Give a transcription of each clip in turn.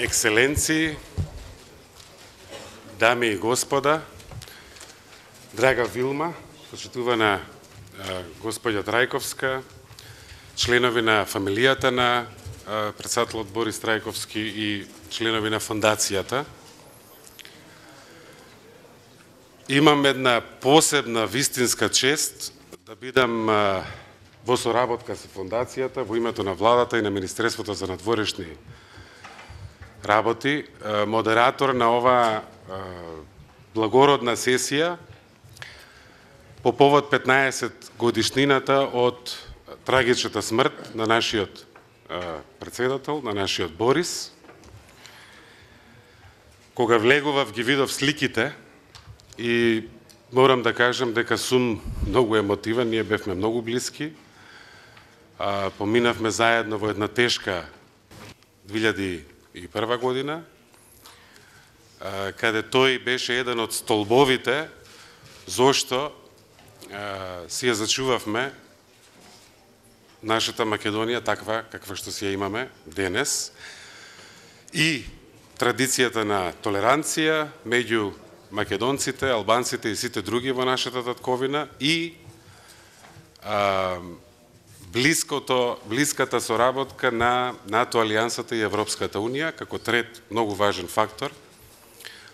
Екселенции, дами и господа, драга Вилма, почитувана господја Трајковска, членови на фамилијата на председателот Борис Трајковски и членови на фондацијата. Имам една посебна вистинска чест да бидам во соработка со фондацијата во името на владата и на Министерството за надворешни работи, модератор на оваа благородна сесија по повод 15 годишнината од трагичната смрт на нашиот председател, на нашиот Борис. Кога влегував, ги видов сликите и морам да кажам дека сум многу емотивен, ние бевме многу блиски. Поминавме заедно во една тешка 2001 година, каде тој беше еден од столбовите зошто си ја зачувавме нашата Македонија таква каква што си ја имаме денес и традицијата на толеранција меѓу македонците, албанците и сите други во нашата татковина и блиската соработка на НАТО, Алијансата и Европската Унија како трет многу важен фактор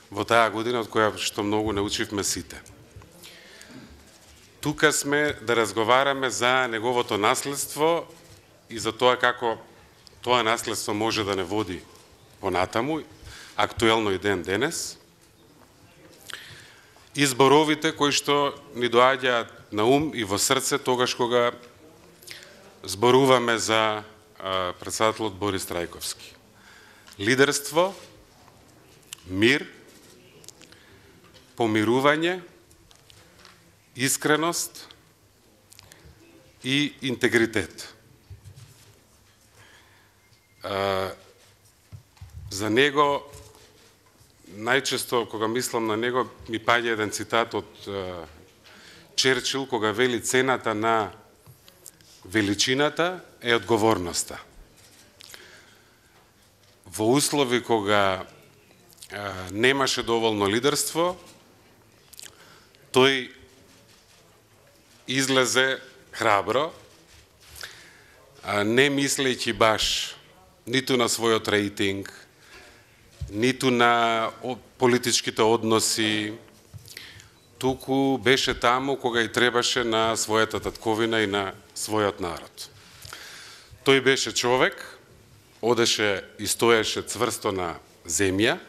во таа година од која што многу научивме сите. Тука сме да разговараме за неговото наследство и за тоа како тоа наследство може да не води понатаму, актуелно и ден денес. И зборовите кои што ни доаѓаат на ум и во срце тогаш кога зборуваме за председателот Борис Трајковски. Лидерство, мир, помирување, искреност и интегритет. За него, најчесто кога мислам на него, ми паѓа еден цитат од Черчил, кога вели цената на величината е одговорноста. Во услови кога немаше доволно лидерство, тој излезе храбро, не мислејќи баш ниту на својот рейтинг, ниту на политичките односи, туку беше таму кога и требаше на својата татковина и на својот народ. Тој беше човек, одеше и стоеше цврсто на земја,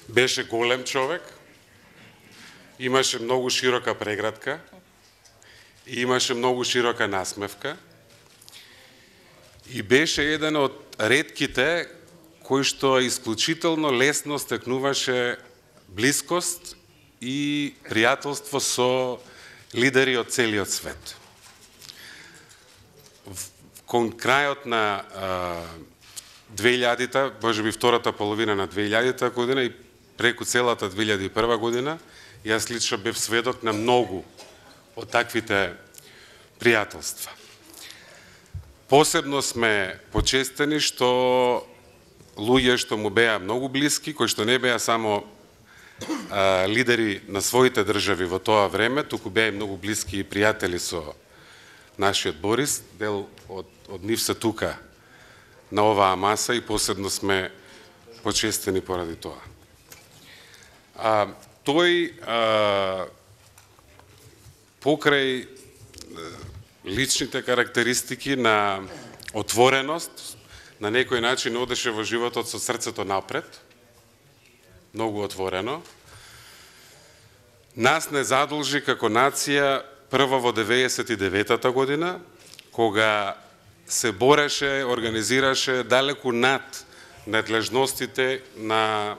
беше голем човек, имаше многу широка преградка и имаше многу широка насмевка и беше еден од ретките кој што исклучително лесно стекнуваше блискост и пријателство со лидери од целиот свет. Кон крајот на 2000-та, можеби втората половина на 2000-та година и преку целата 2001 година, јас лично бев сведок на многу од таквите пријателства. Посебно сме почестени што луѓе што му беа многу блиски, кои што не беа само лидери на своите држави во тоа време, туку беа и многу блиски и пријатели со нашиот Борис, дел од нив се тука на оваа маса и посебно сме почестени поради тоа. Тој покрај личните карактеристики на отвореност, на некој начин одеше во животот со срцето напред, многу отворено. Нас не задолжи како нација прво во 99-та година, кога се бореше, организираше далеку над надлежностите на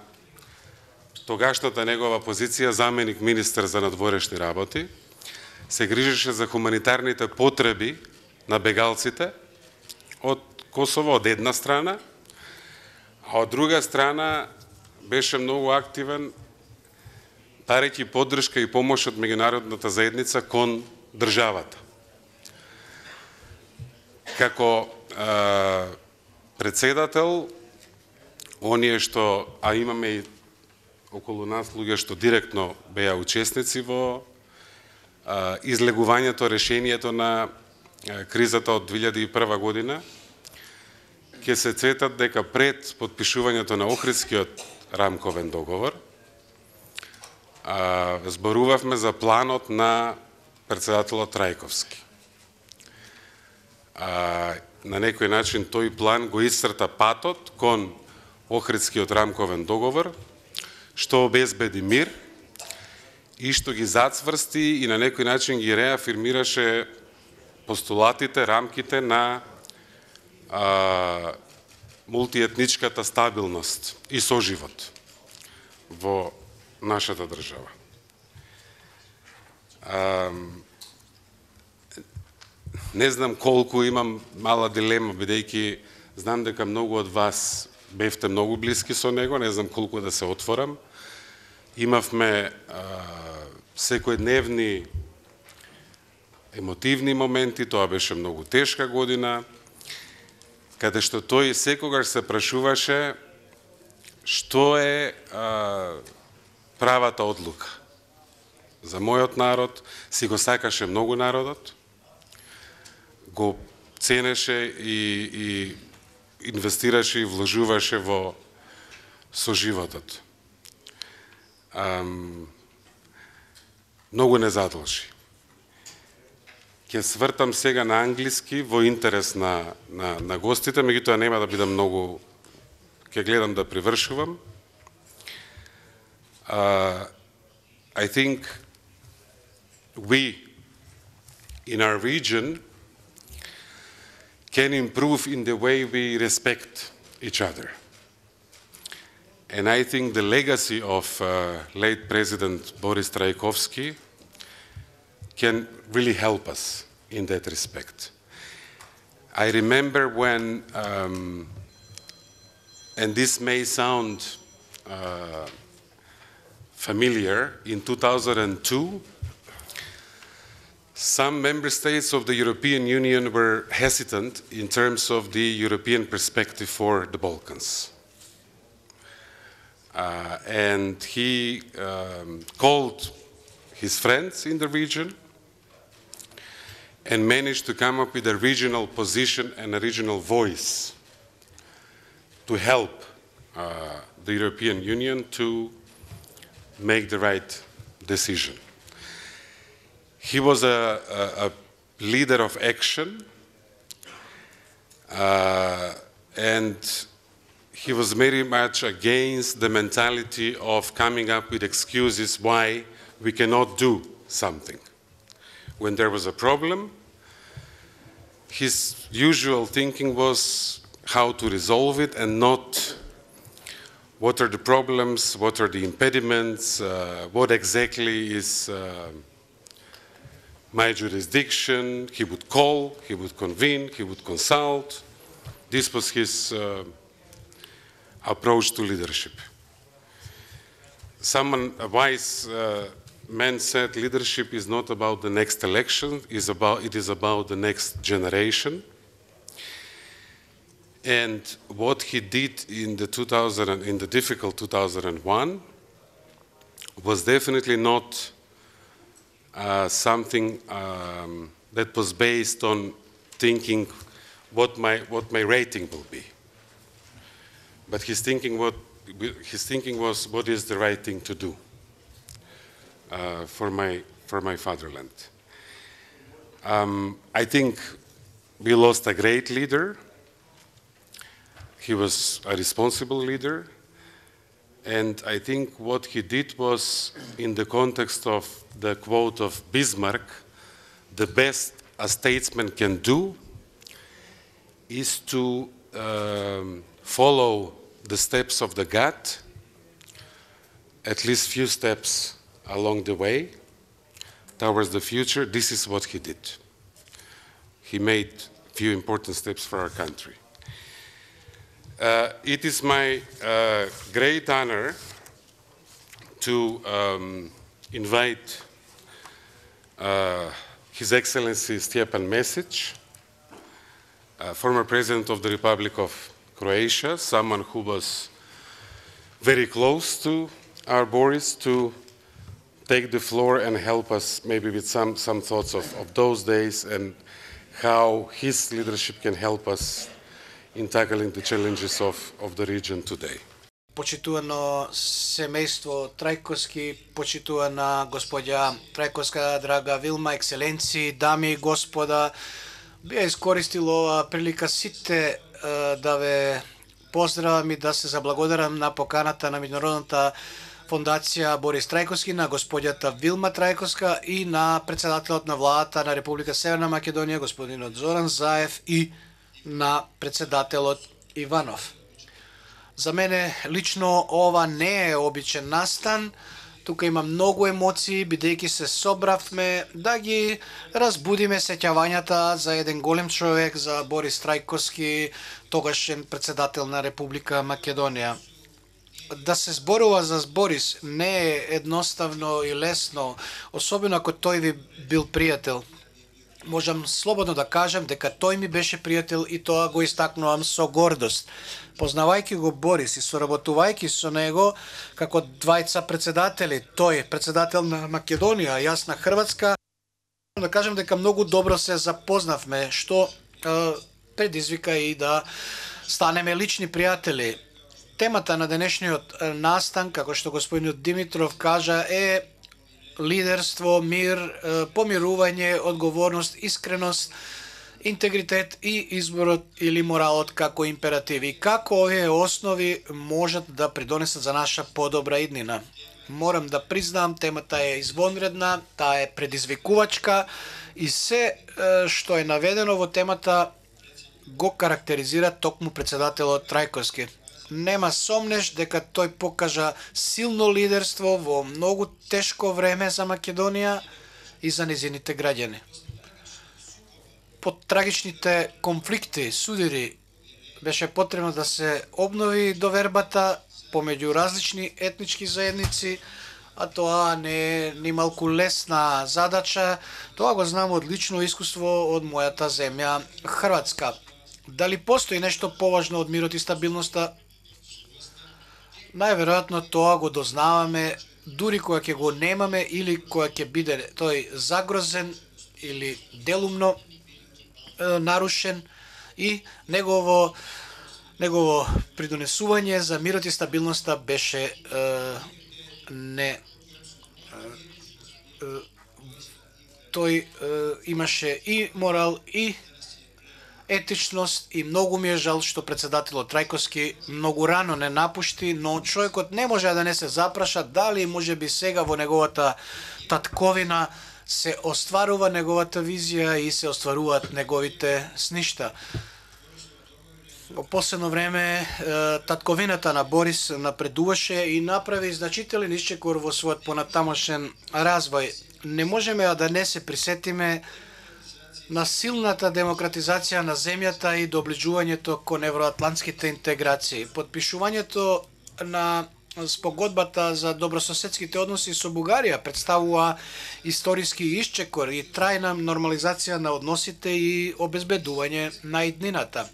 тогашната негова позиција заменик министер за надворешни работи, се грижеше за хуманитарните потреби на бегалците од Косово од една страна, а од друга страна беше многу активен дарејќи поддршка и помош од меѓународната заедница кон државата. Како председател оние што, а имаме и околу нас луѓе што директно беа учесници во излегувањето, решението на кризата од 2001 година, ќе се сетат дека пред подпишувањето на Охридскиот рамковен договор зборувавме за планот на председателот Трајковски. На некој начин тој план го исцрта патот кон Охридскиот рамковен договор, што обезбеди мир и што ги зацврсти и на некој начин ги реафирмираше постулатите, рамките на мултиетничката стабилност и соживот во нашата држава. Не знам колку имам мала дилема, бидејќи знам дека многу од вас бевте многу блиски со него, не знам колку да се отворам. Имавме секојдневни емотивни моменти, тоа беше многу тешка година, каде што тој секогаш се прашуваше што е правата одлука. За мојот народ си го сакаше многу народот, го ценеше и инвестираше и вложуваше во соживотот. Многу не задолжи. Ќе свртам сега на англиски во интерес на гостите, меѓутоа нема да бидам многу, ќе гледам да привршувам. I think we in our region can improve in the way we respect each other. And I think the legacy of late President Boris Trajkovski can really help us in that respect. I remember when, and this may sound familiar, in 2002, some member states of the European Union were hesitant in terms of the European perspective for the Balkans. And he called his friends in the region and managed to come up with a regional position and a regional voice to help the European Union to make the right decision. He was a leader of action, and he was very much against the mentality of coming up with excuses why we cannot do something. When there was a problem, his usual thinking was how to resolve it and not what are the problems, what are the impediments, what exactly is my jurisdiction. He would call, he would convene, he would consult. This was his approach to leadership. A wise man said leadership is not about the next election, it is about the next generation. And what he did in the difficult 2001 was definitely not something that was based on thinking what my rating will be. But his thinking was what is the right thing to do for my fatherland. I think we lost a great leader. He was a responsible leader, and I think what he did was, in the context of the quote of Bismarck, the best a statesman can do is to follow the steps of the gut, at least few steps along the way towards the future. This is what he did. He made few important steps for our country. It is my great honor to invite His Excellency Stjepan Mesić, former President of the Republic of Croatia, someone who was very close to our Boris to take the floor and help us maybe with some thoughts of those days and how his leadership can help us in tackling the challenges of the region today. Почитувано семејство Трајковски, почитувана господја Трајковска, драга Вилма, екселенци, дами и господа, би искористил ова прилика сите да ве поздравам и да се заблагодарам на поканата на Меѓународната фондација Борис Трајковски, на господјата Вилма Трајковска и на председателот на владата на Република Северна Македонија, господинот Зоран Заев, и на председателот Иванов. За мене лично ова не е обичен настан. Тука има многу емоции, бидејќи се собравме да ги разбудиме сеќавањата за еден голем човек, за Борис Трајковски, тогашен председател на Република Македонија. Да се зборува за Борис не е едноставно и лесно, особено ако тој ви бил пријател. Можам слободно да кажам дека тој ми беше пријател и тоа го истакнувам со гордост. Познавајќи го Борис и соработувајќи со него како двајца председатели, тој председател на Македонија, јас на Хрватска, да кажам дека многу добро се запознавме, што предизвика и да станеме лични пријатели. Темата на денешниот настан, како што господинот Димитров кажа, е лидерство, мир, помирување, одговорност, искреност, интегритет и изборот или моралот како императиви. И како овие основи можат да придонесат за наша подобра иднина. Морам да признам, темата е извонредна, таа е предизвикувачка и се што е наведено во темата го карактеризира токму председателот Трајковски. Нема сомнеш дека тој покажа силно лидерство во многу тешко време за Македонија и за незините граѓани. Под трагичните конфликти, судири, беше потребно да се обнови довербата помеѓу различни етнички заедници, а тоа не е ни малку лесна задача. Тоа го знам од лично искуство од мојата земја Хрватска. Дали постои нешто поважно од мирот и стабилноста? Најверојатно тоа го дознаваме дури кога ќе го немаме или кога ќе биде тој загрозен или делумно нарушен, и негово придонесување за мирот и стабилноста беше тој имаше и морал и етичност и многу ми е жал што председателот Трајковски многу рано не напушти, но човекот не може да не се запраша дали може би сега во неговата татковина се остварува неговата визија и се остваруваат неговите сништа. Во последно време татковината на Борис напредуваше и направи значителен исчекор во својот понатамошен развој. Не можеме да не се присетиме на силната демократизација на земјата и доближувањето кон евроатлантските интеграции. Подпишувањето на спогодбата за добрососедските односи со Бугарија представува историски исчекор и трајна нормализација на односите и обезбедување на иднината.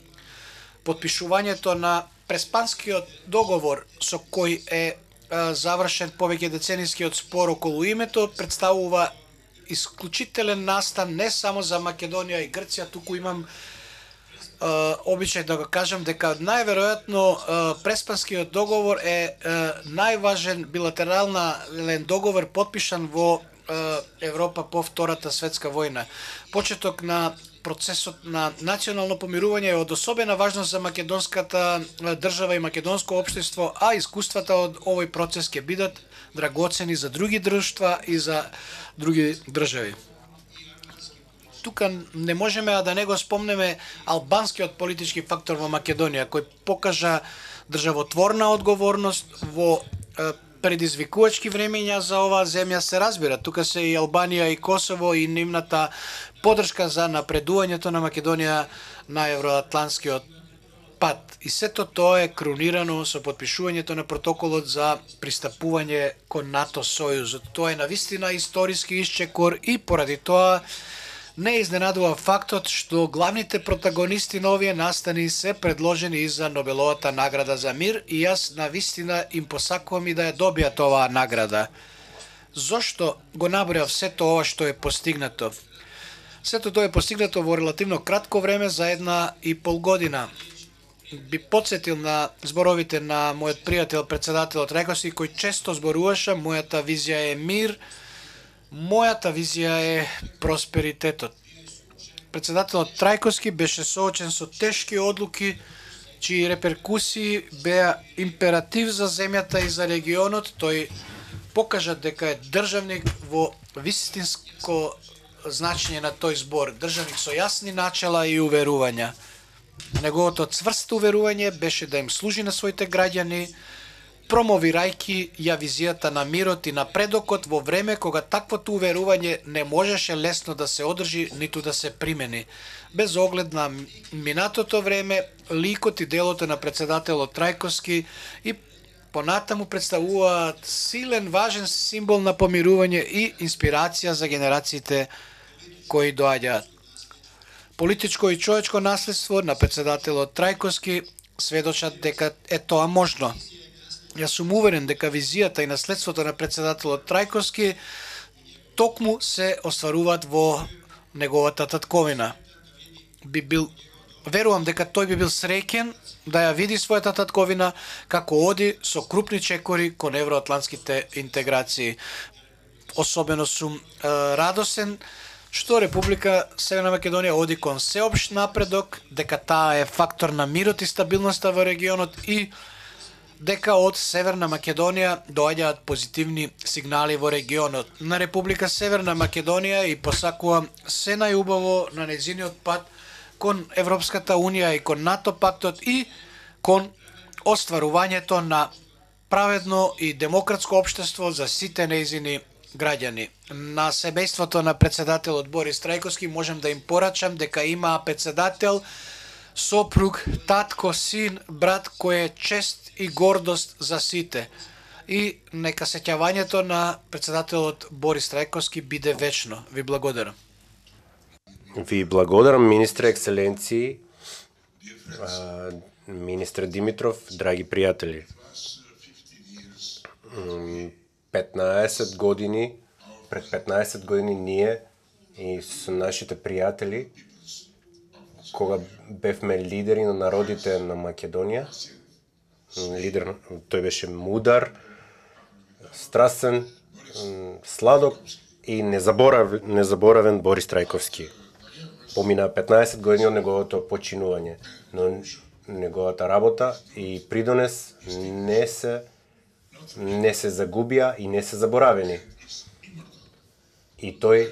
Подпишувањето на Преспанскиот договор, со кој е завршен повеќе деценискиот спор околу името, представува исклучителен настан не само за Македонија и Грција. Туку имам обичај да го кажам дека најверојатно Преспанскиот договор е најважен билатерален договор подпишан во Европа по Втората светска војна. Почеток на процесот на национално помирување е од особена важност за македонската држава и македонско општество, а искуствата од овој процес ќе бидат драгоцени за други друштва и за други држави. Тука не можеме да не го спомнеме албанскиот политички фактор во Македонија, кој покажа државотворна одговорност во предизвикувачки времења за оваа земја. Се разбира, тука се и Албанија и Косово и нивната поддршка за напредувањето на Македонија на евроатлантскиот пат. И сето тоа е кронирано со подпишувањето на протоколот за пристапување кон НАТО сојузот. Тоа е навистина историски исчекор и поради тоа Не изненадува фактот што главните протагонисти на овие настани се предложени и за Нобеловата награда за мир и јас на вистина им посакувам и да ја добијат оваа награда. Зошто го набројав сето ова што е постигнато? Сето тоа е постигнато во релативно кратко време за 1,5 година. Би подсетил на зборовите на мојот пријател председателот Трајковски, кој често зборуваше: мојата визија е мир, мојата визија е просперитетот. Председателот Трајковски беше соочен со тешки одлуки, чии реперкусии беа императив за земјата и за регионот. Тој покажа дека е државник во вистинско значење на тој збор, државник со јасни начела и уверувања. Неговото цврсто уверување беше да им служи на своите граѓани, промовирајќи ја визијата на мирот и напредокот во време кога таквото уверување не можеше лесно да се одржи ниту да се примени. Без оглед на минатото време, ликот и делото на председателот Трајковски и понатаму представуваат силен, важен символ на помирување и инспирација за генерациите кои доаѓаат. Политичко и човечко наследство на председателот Трајковски сведочат дека е тоа можно. Јас сум уверен дека визијата и наследството на председателот Трајковски токму се остваруваат во неговата татковина. Верувам дека тој би бил среќен да ја види својата татковина како оди со крупни чекори кон евроатлантските интеграции. Особено сум радосен што Република Северна Македонија оди кон сеопшт напредок, дека таа е фактор на мирот и стабилноста во регионот и дека од Северна Македонија доаѓаат позитивни сигнали во регионот. На Република Северна Македонија и посакувам се најубаво на нејзиниот пат кон Европската Унија и кон НАТО пактот и кон остварувањето на праведно и демократско општество за сите нејзини граѓани. На семејството на председателот Борис Трајковски можем да им порачам дека има председател, сопруг, татко, син, брат кој е чест и гордост за сите. И нека сеќавањето на председателот Борис Трајковски биде вечно. Ви благодарам. Ви благодарам, министре, екселенции, министре Димитров, драги пријатели. 15 години, пред 15 години ние и со нашите пријатели, кога бевме лидери на народите на Македонија, тој беше мудар, страстен, сладок и незаборавен Борис Трајковски. Помина 15 години од неговото починување, но неговата работа и придонес не се загубија и не се заборавени. И тој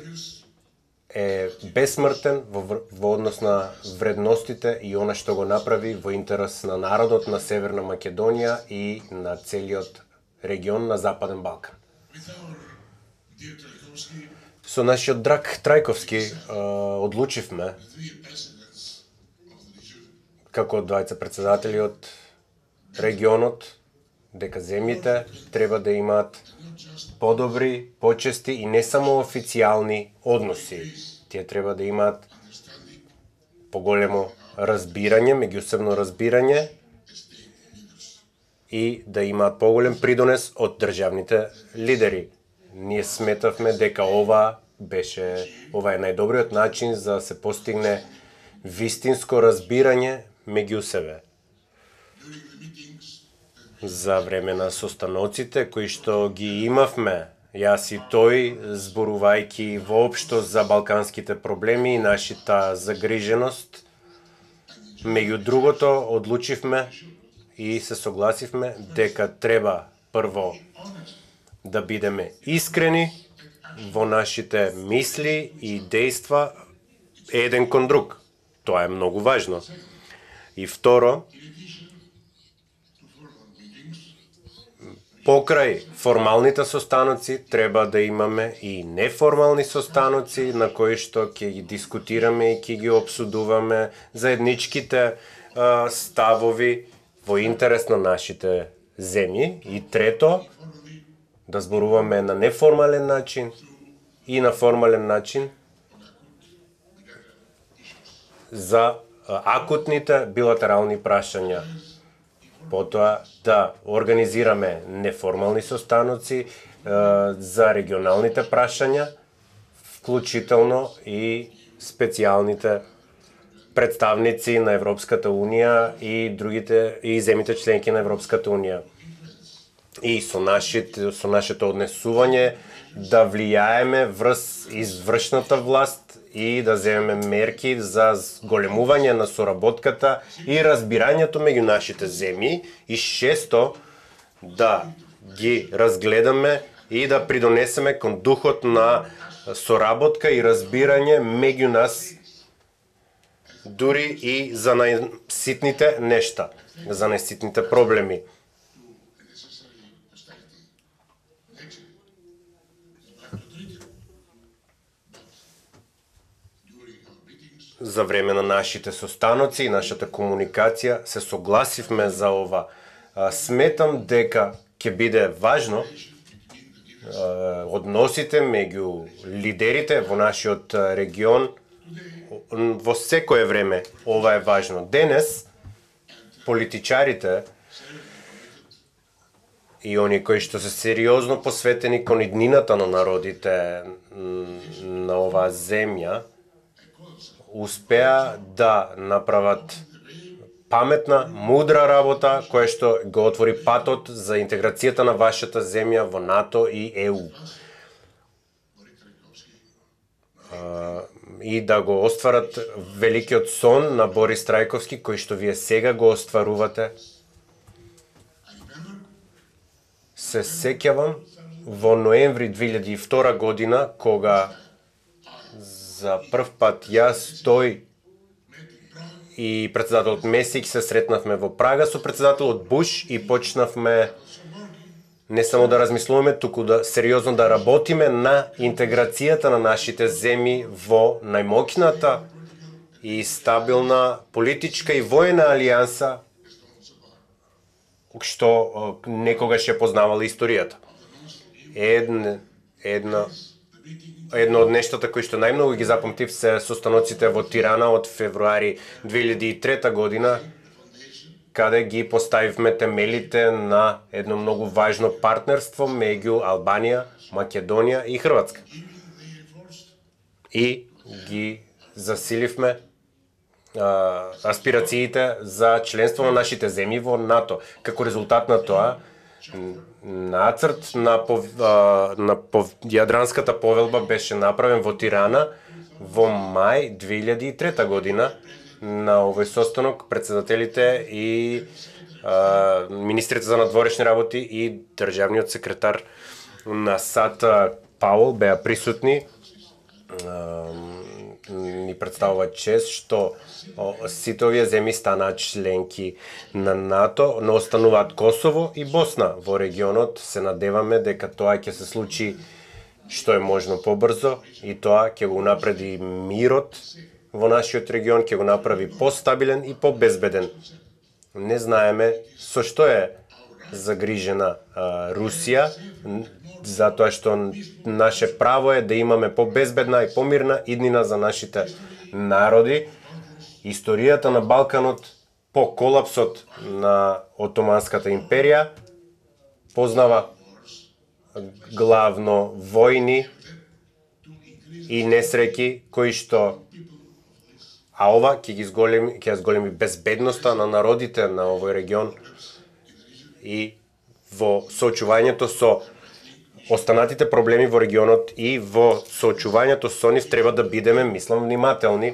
е бесмртен во однос на вредностите и она што го направи во интерес на народот на Северна Македонија и на целиот регион на Западен Балкан. Со нашиот драг Трајковски одлучивме како двајца председатели од регионот дека земјите треба да имаат подобри, почести и не само официјални односи. Тие треба да имаат поголемо разбирање, меѓусебно разбирање и да имаат поголем придонес од државните лидери. Ние сметавме дека ова е најдобриот начин за да се постигне вистинско разбирање меѓу себе. За време на состаноците кои што ги имавме, јас и тој, зборувајќи воопшто за балканските проблеми и нашата загриженост, меѓу другото одлучивме и се согласивме дека треба прво да бидеме искрени во нашите мисли и дејства еден кон друг. Тоа е многу важно. И второ, покрај формалните состаноци треба да имаме и неформални состаноци на кои што ќе ги дискутираме и ќе ги обсудуваме заедничките ставови во интерес на нашите земји. И трето, да зборуваме на неформален начин и на формален начин за акутните билатерални прашања. Потоа да организираме неформални состаноци за регионалните прашања, вклучително и специјалните представници на Европската Унија и земите членки на Европската Унија. И со нашето однесување да влијаеме врз извршната власт и да земеме мерки за големување на соработката и разбирањето меѓу нашите земји и шесто да ги разгледаме и да придонесеме кон духот на соработка и разбирање меѓу нас дури и за најситните нешта, за најситните проблеми. За време на нашите состаноци и нашата комуникација се согласивме за ова. Сметам дека ќе биде важно односите меѓу лидерите во нашиот регион во секое време. Ова е важно. Денес политичарите и они кои што се сериозно посветени кон иднината на народите на оваа земја успеа да направат паметна, мудра работа која што го отвори патот за интеграцијата на вашата земја во НАТО и ЕУ. И да го остварат великиот сон на Борис Трајковски, кој што вие сега го остварувате. Се сеќавам во ноември 2002 година, кога за прв пат јас, тој и председателот Месик се сретнавме во Прага со председателот Буш и почнавме не само да размислуваме, туку да сериозно да работиме на интеграцијата на нашите земји во најмоќната и стабилна политичка и воена алијанса што некогаш ја познавала историјата. Едно од нештата кои што најмногу ги запамтив се состаноците во Тирана од февруари 2003 година, каде ги поставивме темелите на едно многу важно партнерство меѓу Албанија, Македонија и Хрватска. И ги засиливме аспирациите за членство на нашите земји во НАТО. Како резултат на тоа, нацрт на Јадранската повелба беше направен во Тирана во мај 2003 година. На овој состанок председателите и министрите за надворешни работи и државниот секретар на САД Паул беа присутни. Ни представува чест што сите овие земји станаат членки на НАТО, но остануваат Косово и Босна во регионот. Се надеваме дека тоа ќе се случи што е можно побрзо и тоа ќе го унапреди мирот во нашиот регион, ќе го направи постабилен и побезбеден. Не знаеме со што е загрижена Русија, затоа што наше право е да имаме побезбедна и помирна иднина за нашите народи. Историјата на Балканот по колапсот на Отоманската империја познава главно војни и несреќи кои што ова ќе ја зголеми безбедноста на народите на овој регион и во соочувањето со останатите проблеми во регионот и во соочувањето со нив треба да бидеме, мислам, внимателни.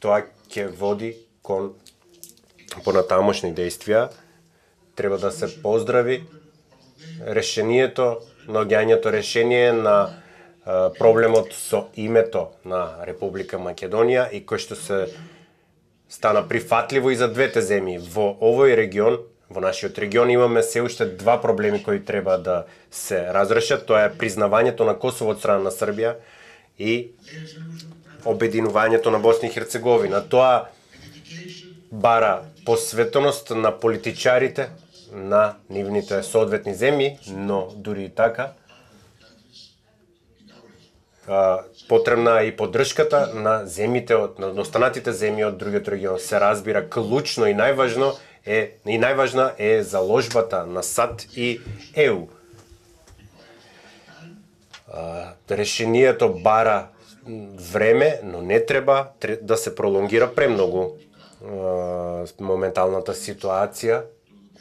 Тоа ќе води кон понатамошни действија. Треба да се поздрави решението, наоѓањето решение на проблемот со името на Република Македонија и кој што се стана прифатливо и за двете земји. Во овој регион, во нашиот регион имаме се уште два проблеми кои треба да се разрешат. Тоа е признавањето на Косово од страна на Србија и обединувањето на Босна и Херцеговина. Тоа бара посветеност на политичарите на нивните соодветни земји, но дури и така потребна и поддршката на земите на останатите земји од другиот регион. Се разбира клучно и најважна е заложбата на САД и ЕУ. Решението бара време, но не треба да се пролонгира премногу. Моменталната ситуација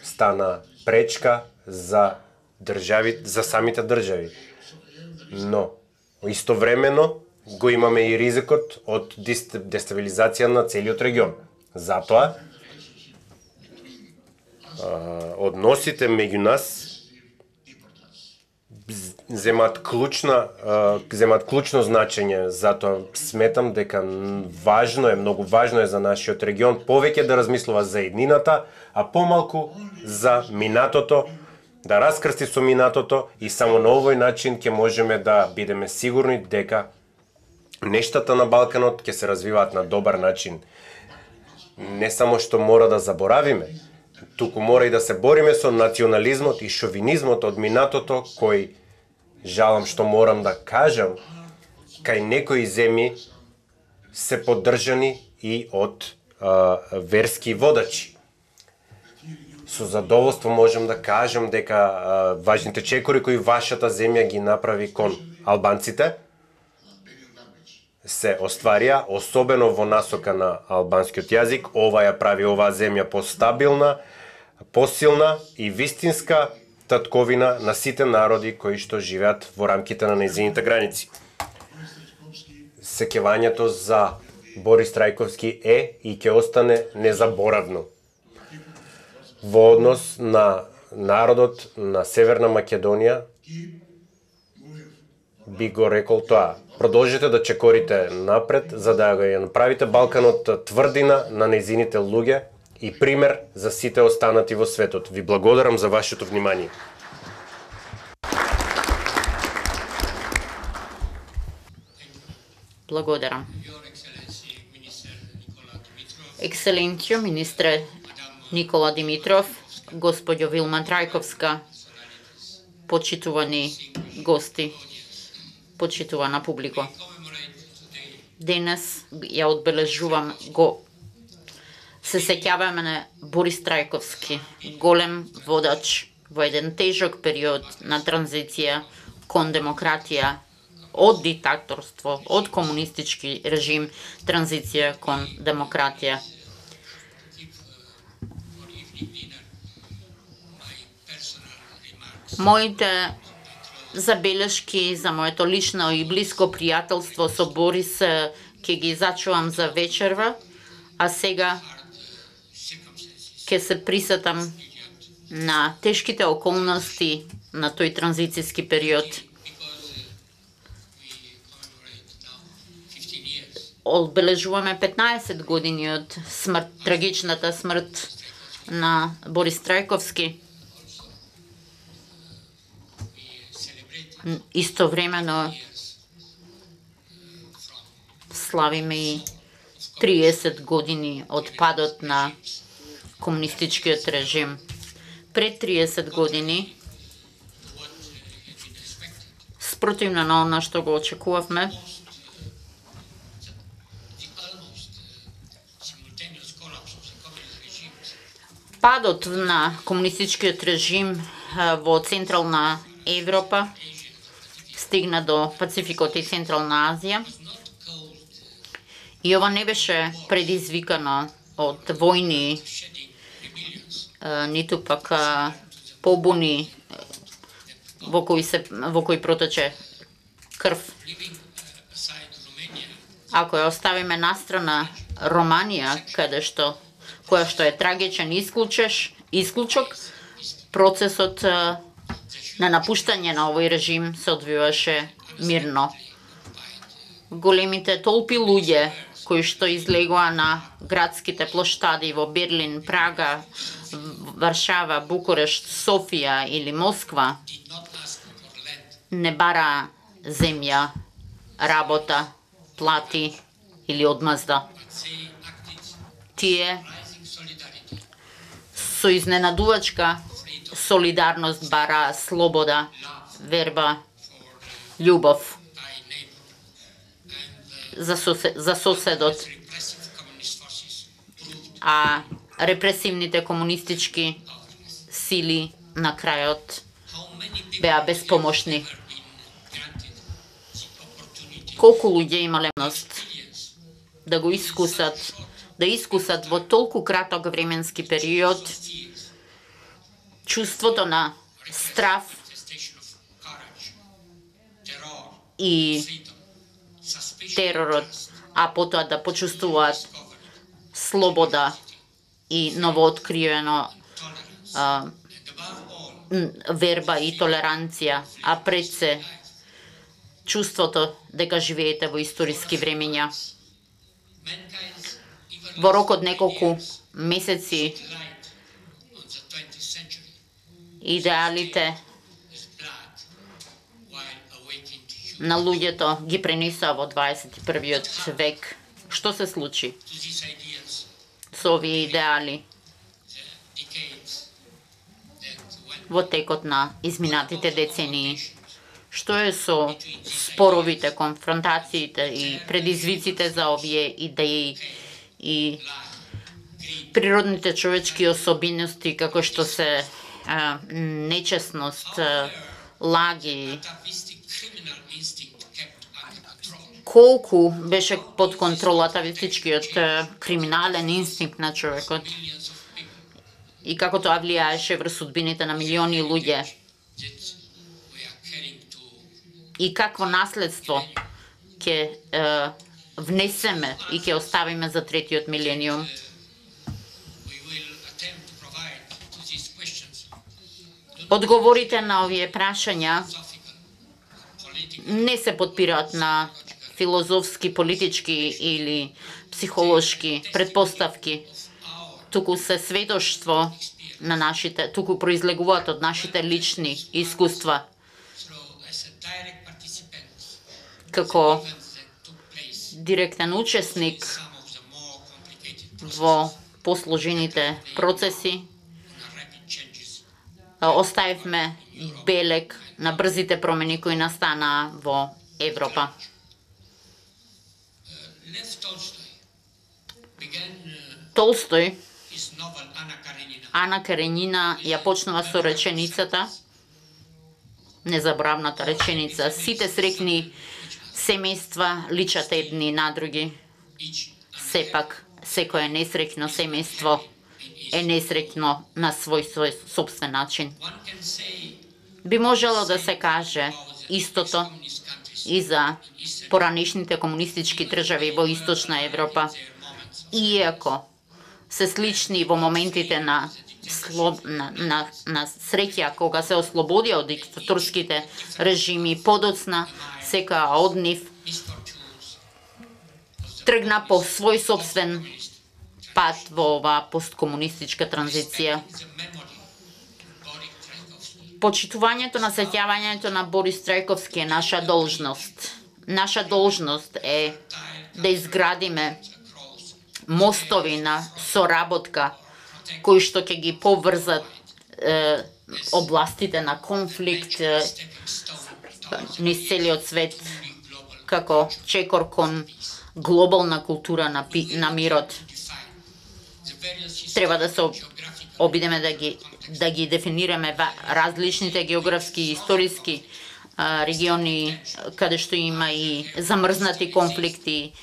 стана пречка за самите држави. Но истовремено го имаме и ризикот од дестабилизација на целиот регион. Затоа односите меѓу нас земаат клучно значење, затоа сметам дека многу важно е за нашиот регион повеќе да размислува за еднината, а помалку за минатото, да раскрсти со минатото и само на овој начин ќе можеме да бидеме сигурни дека нештата на Балканот ќе се развиваат на добар начин. Не само што мора да заборавиме, туку мора и да се бориме со национализмот и шовинизмот од минатото, кој, жалам што морам да кажам, кај некои земји се поддржани и од верски водачи. Со задоволство можам да кажам дека важните чекори кои вашата земја ги направи кон албанците се остварија, особено во насока на албанскиот јазик. Ова ја прави оваа земја постабилна, посилна и вистинска татковина на сите народи кои што живеат во рамките на нејзините граници. Сеќавањето за Борис Трајковски е и ќе остане незаборавно во однос на народот на Северна Македонија. Би го рекол тоа. Продолжете да чекорите напред, за да ја направите Балканот тврдина на нејзините луѓе и пример за сите останати во светот. Ви благодарам за вашето внимание. Благодарам. Екселенцијо, министре Никола Димитров, господјо Вилма Трајковска, почитувани гости, почитувана публико. Денес ја одбележувам се сеќаваме на Борис Трајковски, голем водач во еден тежок период на транзиција кон демократија, од диктаторство, од комунистички режим, транзиција кон демократија. Моите забелешки за моето лично и блиско пријателство со Борис ќе ги зачувам за вечерва, а сега ќе се присетам на тешките околности на тој транзицијски период. Одбележуваме 15 години од трагичната смрт на Борис Трајковски. Истовремено славиме и 30 години од падот на комунистичкиот режим. Пред 30 години, спротивно на она што го очекувавме, падот на комунистичкиот режим во Централна Европа стигна до Пацификот и Централна Азија. И ова не беше предизвикано од војни, ниту пак побуни во кои протече крв. Ако ја оставиме настрана Романија, која што е трагичен исклучок, процесот на напуштање на овој режим се одвиваше мирно. Големите толпи луѓе кои што излегоа на градските плоштади во Берлин, Прага, Варшава, Букурешт, Софија или Москва не бара земја, работа, плати или одмазда. Тие со изненадувачка солидарност бара слобода, верба, љубов за соседот. А репресивните комунистички сили на крајот беа безпомошни. Колку луѓе имале можност да го искусат во толку краток временски период чувството на страв и теророт, а потоа да почувствуваат слобода и новооткривено верба и толеранција, а пред се чувството дека живеете во историски времења. Во рок од неколку месеци идеалите на луѓето ги пренесоа во 21 век. Што се случи со овие идеали во текот на изминатите децении? Што е со споровите, конфронтациите и предизвиците за овие идеи и природните човечки особености, како што се нечесност, лаги, колку беше под контрола атавистичкиот криминален инстинкт на човекот и како тоа влијаеше врз судбините на милиони луѓе и какво наследство ќе внесеме и ќе оставиме за третиот милениум. Одговорите на овие прашања не се подпираат на филозофски, политички или психолошки предпоставки, туку се сведоштво на нашите, туку произлегуваат од нашите лични искуства. Како директен учесник во посложените процеси, оставивме белег на брзите промени кои настанаа во Европа. Толстој, Ана Каренина ја почнува со реченицата, незабравната реченица: сите среќни семејства личат едни на други. Сепак, секое несреќно семејство е несреќно на свој собствен начин. Би можело да се каже истото и за поранешните комунистички држави во Источна Европа, иако се слични во моментите на среќа кога се ослободија од диктаторските режими, подоцна секоја од нив тргна по свој собствен пат во оваа посткомунистичка транзиција. Почитувањето на сеќавањето на Борис Трајковски е наша должност. Наша должност е да изградиме мостови на соработка кои што ќе ги поврзат областите на конфликт низ целиот свет како чекор кон глобална култура на мирот. Треба да се обидеме да ги дефинираме различните географски и историски региони каде што има и замрзнати конфликти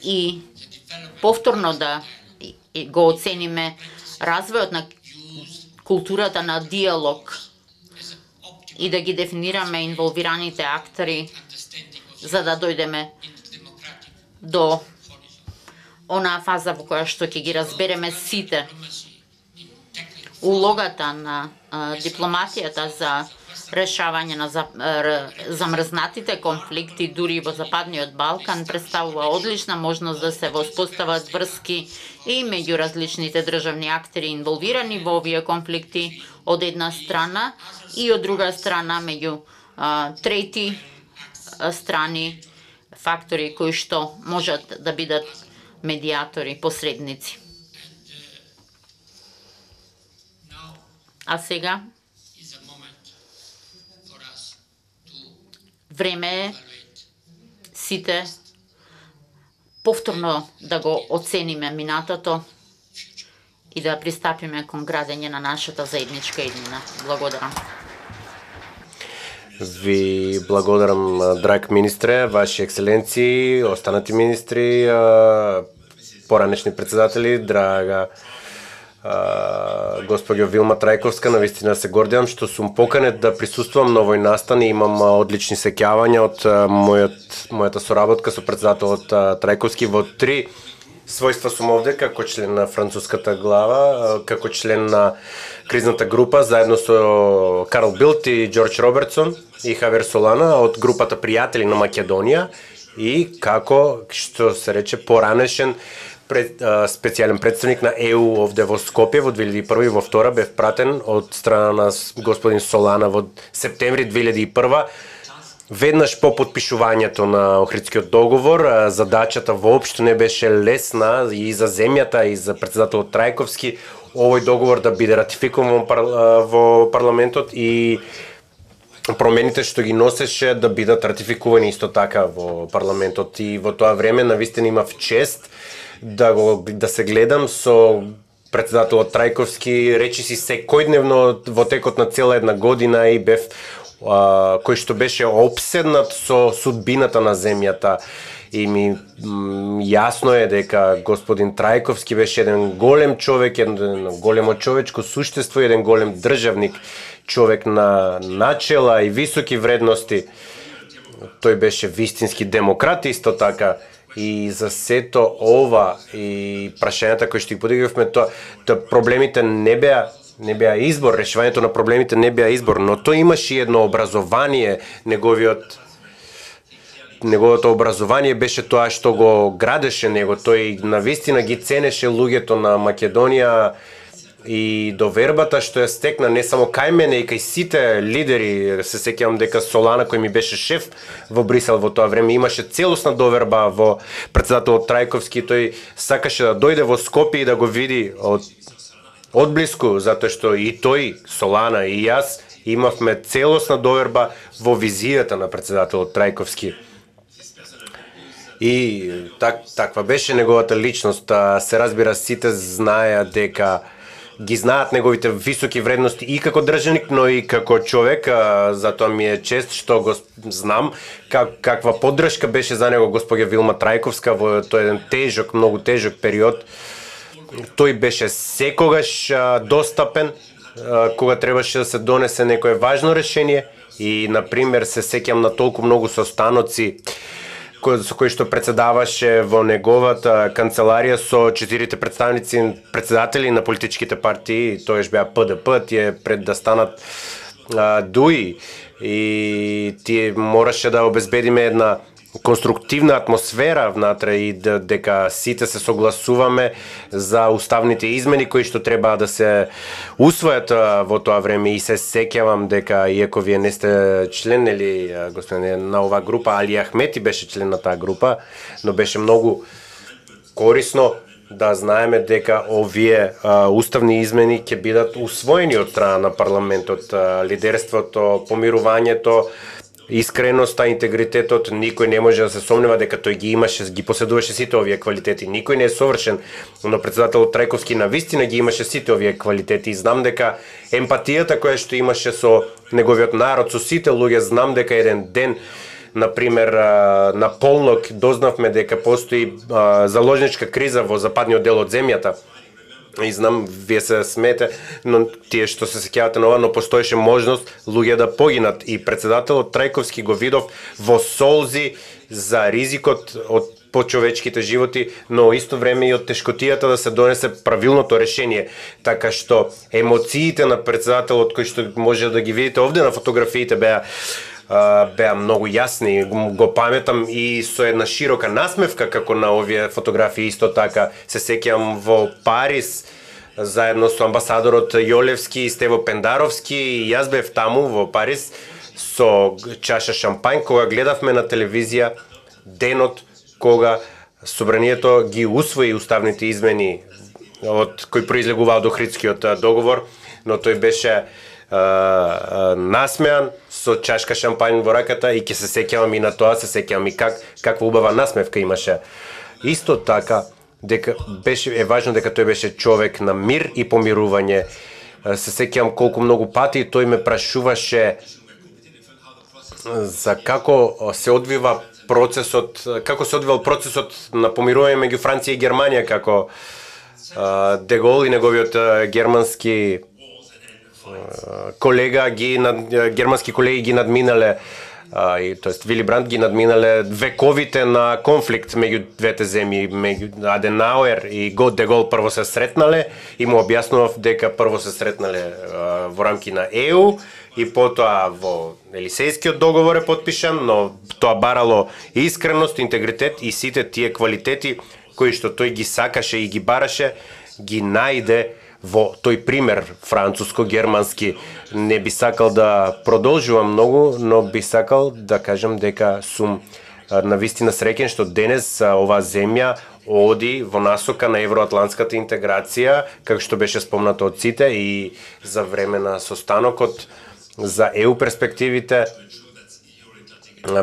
и повторно да го оцениме развојот на културата на диалог и да ги дефинираме инволвираните актери за да дојдеме до онаа фаза во која што ќе ги разбереме сите. Улогата на дипломатијата за решавање на замрзнатите конфликти дури во Западниот Балкан представува одлична можност да се воспостават врски и меѓу различните државни актери инволвирани во овие конфликти од една страна и од друга страна меѓу трети страни, фактори кои што можат да бидат медиатори, посредници. А сега време е сите повторно да го оцениме минатото и да пристапиме кон градење на нашата заедничка иднина. Благодарам. Ви благодарам, драг министре, ваши екселенции, останати министри, поранешни председатели, драга gospođo Vilma Trajkovska, navistina se gordiam što sum pokanet da prisustvujem na ovoj nastani, imam odlični sekjavanja od mojata sоработка со председателот Трајковски во 3 свойства сум овде како член на француската глава, како член на кризната група, заедно со Карл Билт и Џорџ Робертсон и Хавер Солана од групата Пријатели на Македонија и како, што се рече, поранешен специјален представник на ЕУ овде во Скопје во 2001 и во втора бев пратен од страна на господин Солана во септември 2001. Веднаш по подпишувањето на Охридскиот договор, задачата воопшто не беше лесна и за земјата и за председателот Трајковски овој договор да биде ратификуван во парламентот и промените што ги носеше да бидат ратификувани исто така во парламентот. И во тоа време навистина имав чест да се гледам со председателот Трајковски, речиси секојдневно во текот на цела една година и бев кој што беше опседнат со судбината на земјата и ми јасно е дека господин Трајковски беше еден голем човек, еден големо човечко суштество, еден голем државник, човек на начела и високи вредности. Тој беше вистински демократ исто така. И за сето ова и прашањата кои што ги подигравме, тоа проблемите не беа избор, решавањето на проблемите не беа избор, но тој имаше едно образование, неговото образование беше тоа што го градеше него, тој навистина ги ценеше луѓето на Македонија и довербата што ја стекна не само кај мене и кај сите лидери. Се сеќавам дека Солана, кој ми беше шеф во Брисел во тоа време, имаше целосна доверба во председателот Трајковски. Тој сакаше да дојде во Скопје и да го види одблиску, затоа што и тој, Солана и јас имавме целосна доверба во визијата на председателот Трајковски. И таква беше неговата личност. Се разбира, сите знаеа дека ги знаат неговите високи вредности и како државник, но и како човек, затоа ми е чест што го знам каква поддршка беше за него gospođa Вилма Трајковска во тој еден тежок, многу тежок период. Тој беше секогаш достапен кога требаше да се донесе некое важно решение и, например, се сеќам на толку многу состаноци со кои што председаваше во неговата канцеларија со 4 председатели на политичките партии, тоеш беа ПДП, тие пред да станат ДУИ, и тие мораше да обезбедиме една конструктивна атмосфера внатре и дека сите се согласуваме за уставните измени кои што треба да се усвојат во тоа време. И се сеќавам дека, иако вие не сте член или господин на оваа група, Али Ахмети беше член на таа група, но беше многу корисно да знаеме дека овие уставни измени ќе бидат усвоени од страна на парламентот. Лидерството, помирувањето, искреноста, интегритетот, никој не може да се сомнева дека тој ги имаше, ги поседуваше сите овие квалитети. Никој не е совршен, но председателот Трајковски навистина ги имаше сите овие квалитети. И знам дека емпатијата која што имаше со неговиот народ, со сите луѓе, знам дека еден ден, например, на полнок дознавме дека постои заложничка криза во западниот дел од земјата. И знам, вие се смеете, но тие што се сеќавате на ова, но постоеше можност луѓе да погинат. И председателот Трајковски го видов во солзи за ризикот од почовечките животи, но исто време и од тешкотијата да се донесе правилното решение. Така што емоциите на председателот, кои што може да ги видите овде на фотографиите, беа многу јасни. Го паметам и со една широка насмевка како на овие фотографии. Исто така се сеќавам во Париз заедно со амбасадорот Јолевски и Стево Пендаровски, и јас бев таму во Париз со чаша шампањ кога гледавме на телевизија денот кога собранието ги усвои уставните измени од кои произлегуваа од Охридскиот договор, но тој беше насмеан со чашка шампањ во раката и ќе се сеќавам и на тоа, се сеќавам и каква убава насмевка имаше. Исто така дека е важно дека тој беше човек на мир и помирување. Се сеќавам колку многу пати тој ме прашуваше за како се одвива одвивал процесот на помирување меѓу Франција и Германија, како Де Гол и неговиот германски германски колеги ги надминале, тоест Вили Бранд ги надминале вековите на конфликт меѓу двете земји, меѓу Аденауер и Де Гол прво се сретнале и му објаснував дека прво се сретнале во рамки на ЕУ и потоа во Елисејскиот договор е потпишан, но тоа барало искреност, интегритет и сите тие квалитети кои што тој ги сакаше и ги бараше, ги најде во тој пример француско-германски. Не би сакал да продолжувам многу, но би сакал да кажам дека сум навистина среќен што денес оваа земја оди во насока на евроатлантската интеграција, како што беше спомнато од сите, и за време на состанокот за ЕУ перспективите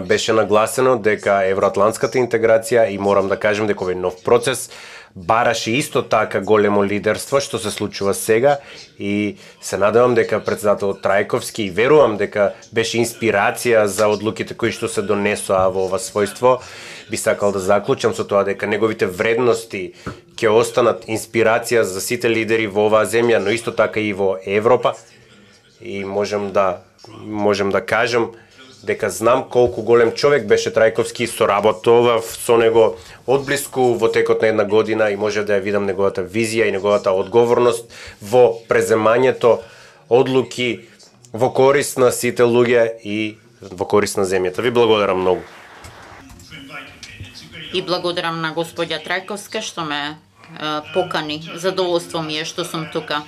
беше нагласено дека евроатлантската интеграција, и морам да кажам дека овој нов процес бараше исто така големо лидерство што се случува сега, и се надевам дека председателот Трајковски, и верувам дека беше инспирација за одлуките кои што се донесоа во ова својство. Би сакал да заклучам со тоа дека неговите вредности ќе останат инспирација за сите лидери во оваа земја, но исто така и во Европа. И можем да кажам дека знам колку голем човек беше Трајковски, соработував со него одблиску во текот на една година и може да ја видам неговата визија и неговата одговорност во преземањето одлуки во корист на сите луѓе и во корист на земјата. Ви благодарам многу. И благодарам на господја Трајковска што ме покани. Задоволство ми е што сум тука.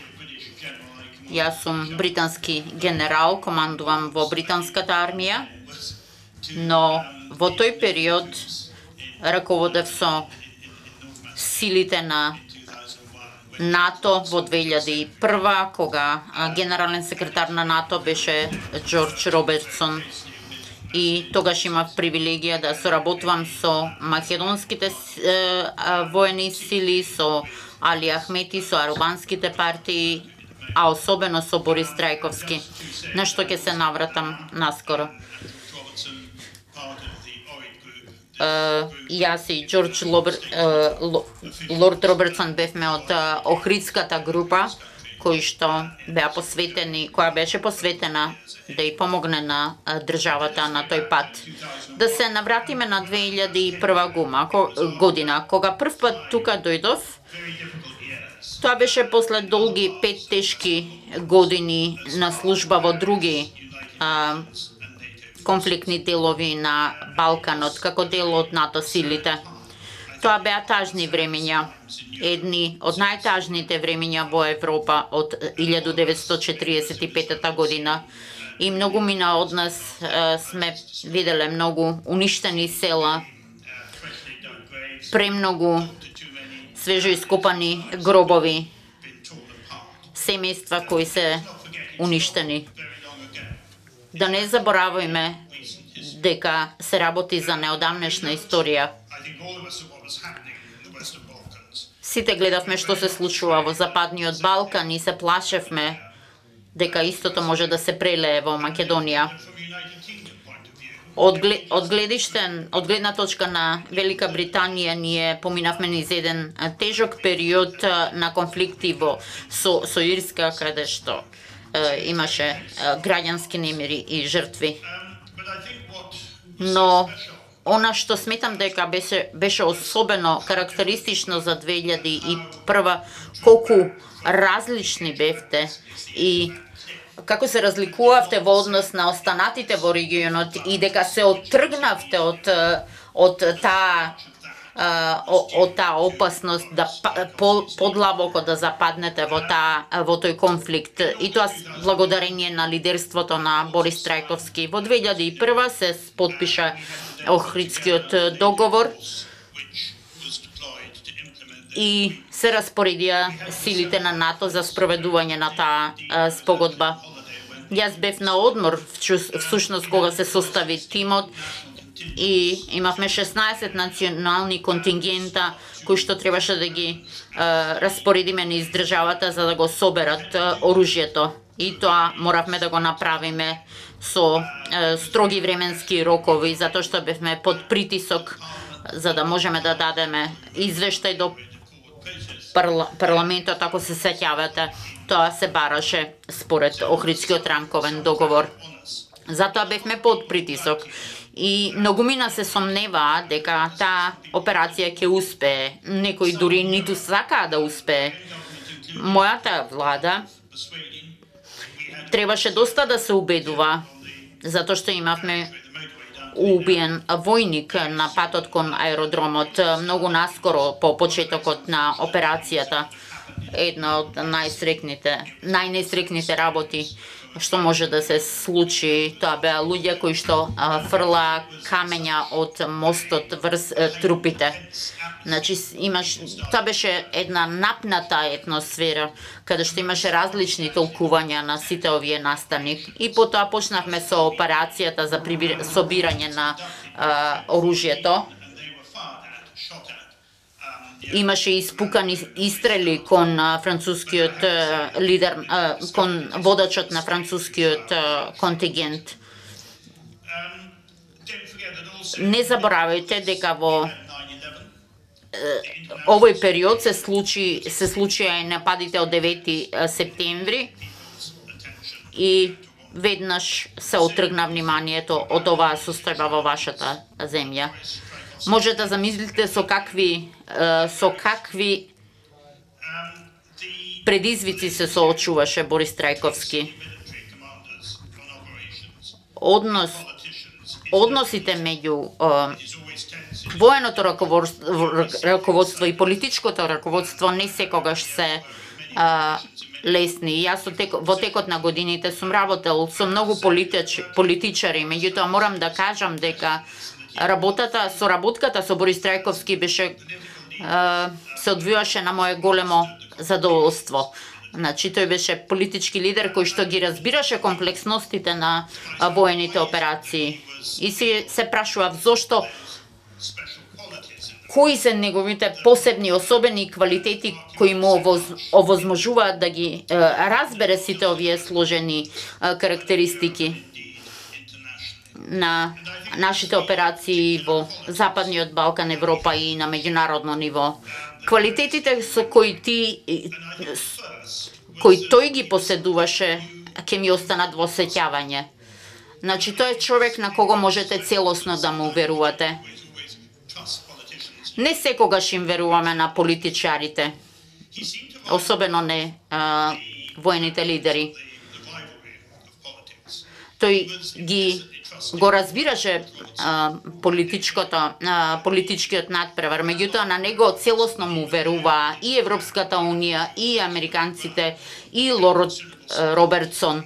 Јас сум британски генерал, командувам во британската армија, но во тој период раководев со силите на НАТО во 2001, кога генерален секретар на НАТО беше Џорџ Робертсон. И тогаш имав привилегија да соработувам со македонските воени сили, со Али Ахмети, со арубанските партии, а особено со Борис Трајковски, на што ќе се навратам наскоро. Јас и Лорд Робертсон бевме од Охридската група, која беше посветена да ја помогне на државата на тој пат. Да се навратиме на 2001 година, кога прв пат тука дојдов. Тоа беше после долги 5 тешки години на служба во други конфликтни делови на Балканот, како дел од НАТО силите. Тоа беа тажни времења, едни од најтажните времења во Европа од 1945 година. И многу мина од нас сме виделе многу уништени села, премногу свежо ископани гробови, семејства кои се уништени. Да не забораваме дека се работи за неодамнешна историја. Сите гледавме што се случува во Западниот Балкан и се плашевме дека истото може да се прелее во Македонија. Од гледна точка на Велика Британија, ние поминавме низ еден тежок период на конфликти со Ирска, каде што имаше граѓански немири и жртви. Но она што сметам дека беше особено карактеристично за 2001, колку различни бевте и како се разликувавте во однос на останатите во регионот и дека се оттргнавте од таа опасност да подлабоко да западнете во тој конфликт. И тоа благодарение на лидерството на Борис Трајковски. Во 2001 се потпиша Охридскиот договор и се распоредија силите на НАТО за спроведување на таа спогодба. Јас бев на одмор всушност кога се состави тимот и имавме 16 национални контингента кои што требаше да ги распоредиме низ државата за да го соберат оружјето. И тоа моравме да го направиме со строги временски рокови, затоа што бевме под притисок за да можеме да дадеме извештај до парламентот, ако се сеќавате. Тоа се бараше според Охридскиот рамковен договор. Затоа бевме под притисок. И многумина се сомневаа дека таа операција ќе успее. Некои дури ниту сакаа да успее. Мојата влада требаше доста да се убедува, затоа што имавме убиен војник на патот кон аеродромот многу наскоро по почетокот на операцијата. Една од најнесрекните работи што може да се случи. Тоа беа луѓе кои што фрла камења од мостот врз трупите. Значи тоа беше една напната атмосфера каде што имаше различни толкувања на сите овие настани. И потоа почнавме со операцијата за собирање на оружјето. Имаше испукани истрели кон францускиот лидер, кон водачот на францускиот контингент. Не заборавајте дека во овој период се случија и нападите од 9 септември и веднаш се отргна вниманието од оваа состојба во вашата земја. Може да замислите со какви предизвици се соочуваше Борис Трајковски. Односите меѓу военото раководство и политичкото раководство не секогаш се лесни. Јас во текот на годините сум работел со многу политичари, меѓутоа морам да кажам дека соработката со Борис Трајковски се одвиваше на моје големо задоволство. Значи, тој беше политички лидер кој што ги разбираше комплексностите на воените операции. И се прашував зошто, кои се неговите посебни, особени квалитети кои му овозможуваат да ги разбере сите овие сложени карактеристики на нашите операции во Западниот Балкан, Европа и на меѓународно ниво. Квалитетите со кои тој ги поседуваше ќе ми останат во сеќавање. Значи, тој е човек на кого можете целосно да му верувате. Не секогаш им веруваме на политичарите, особено не воените лидери. Тој го разбираше политичкиот надпревар, меѓутоа на него целосно му веруваа и Европската унија, и американците, и Лорд Робертсон.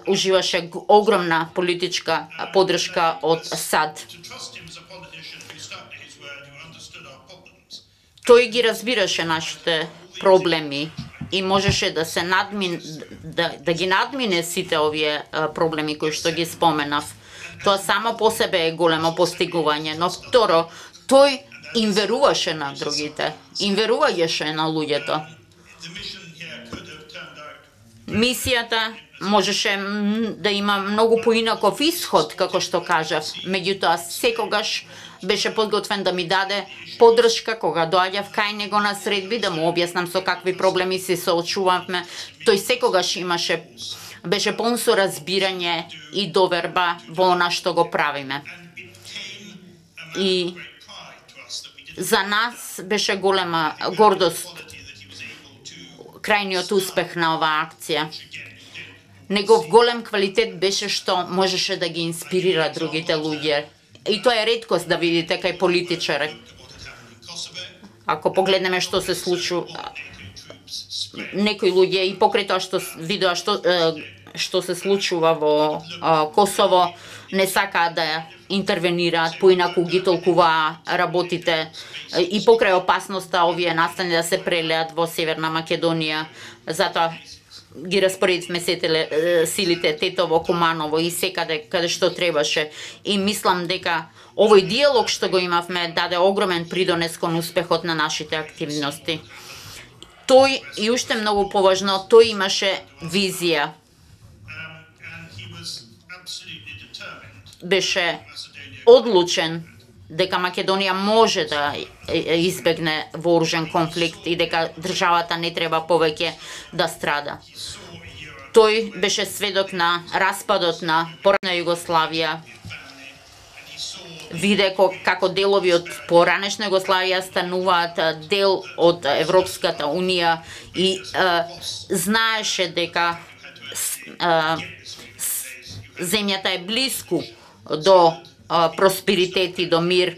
Уживаше огромна политичка поддршка од САД. Тој ги разбираше нашите проблеми и можеше да се да ги надмине сите овие проблеми кои што ги споменав. Тоа само по себе е големо постигување, но второ, тој им веруваше на другите, им верувајеше на луѓето. Мисијата можеше да има многу поинаков исход, како што кажав, меѓутоа секогаш беше подготвен да ми даде поддршка кога доаѓав кај него на средби, да му објаснам со какви проблеми се соочувавме. Тој секогаш беше полн со разбирање и доверба во она што го правиме. И за нас беше голема гордост крајниот успех на оваа акција. Негов голем квалитет беше што можеше да ги инспирира другите луѓе. И тоа е реткост да видите кај политичари. Ако погледнеме што се случува, некои луѓе и покрај тоа што видоа што се случува во Косово, не сакаат да интервенираат, поинаку ги толкуваа работите и покрај опасноста овие настани да се прелеат во Северна Македонија. Затоа ги распоредивме сите силите, Тетово, Куманово и секаде каде што требаше. И мислам дека овој диалог што го имавме даде огромен придонес кон успехот на нашите активности. Тој, и уште многу поважно, тој имаше визија. Беше одлучен дека Македонија може да избегне вооружен конфликт и дека државата не треба повеќе да страда. Тој беше сведок на распадот на поранешна Југославија. Виде како делови од поранешна Југославија стануваат дел од Европската Унија и знаеше дека земјата е близко до просперитет и до мир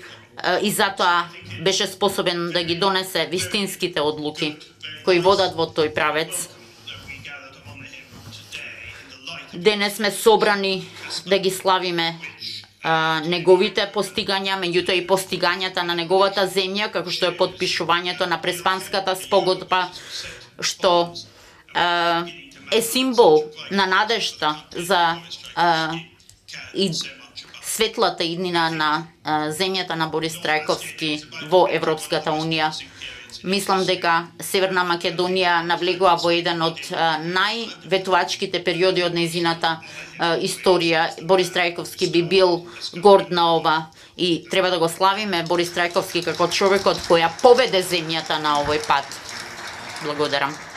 и затоа беше способен да ги донесе вистинските одлуки кои водат во тој правец. Денес сме собрани да ги славиме неговите постигања, меѓутоа и постигањата на неговата земја, како што е потпишувањето на Преспанската спогодба, што е символ на надежда за и светлата иднина на земјата на Борис Трајковски во Европската Унија. Мислам дека Северна Македонија навлегува во еден од најветувачките периоди од нејзината историја. Борис Трајковски би бил горд на ова и треба да го славиме Борис Трајковски како човекот која поведе земјата на овој пат. Благодарам.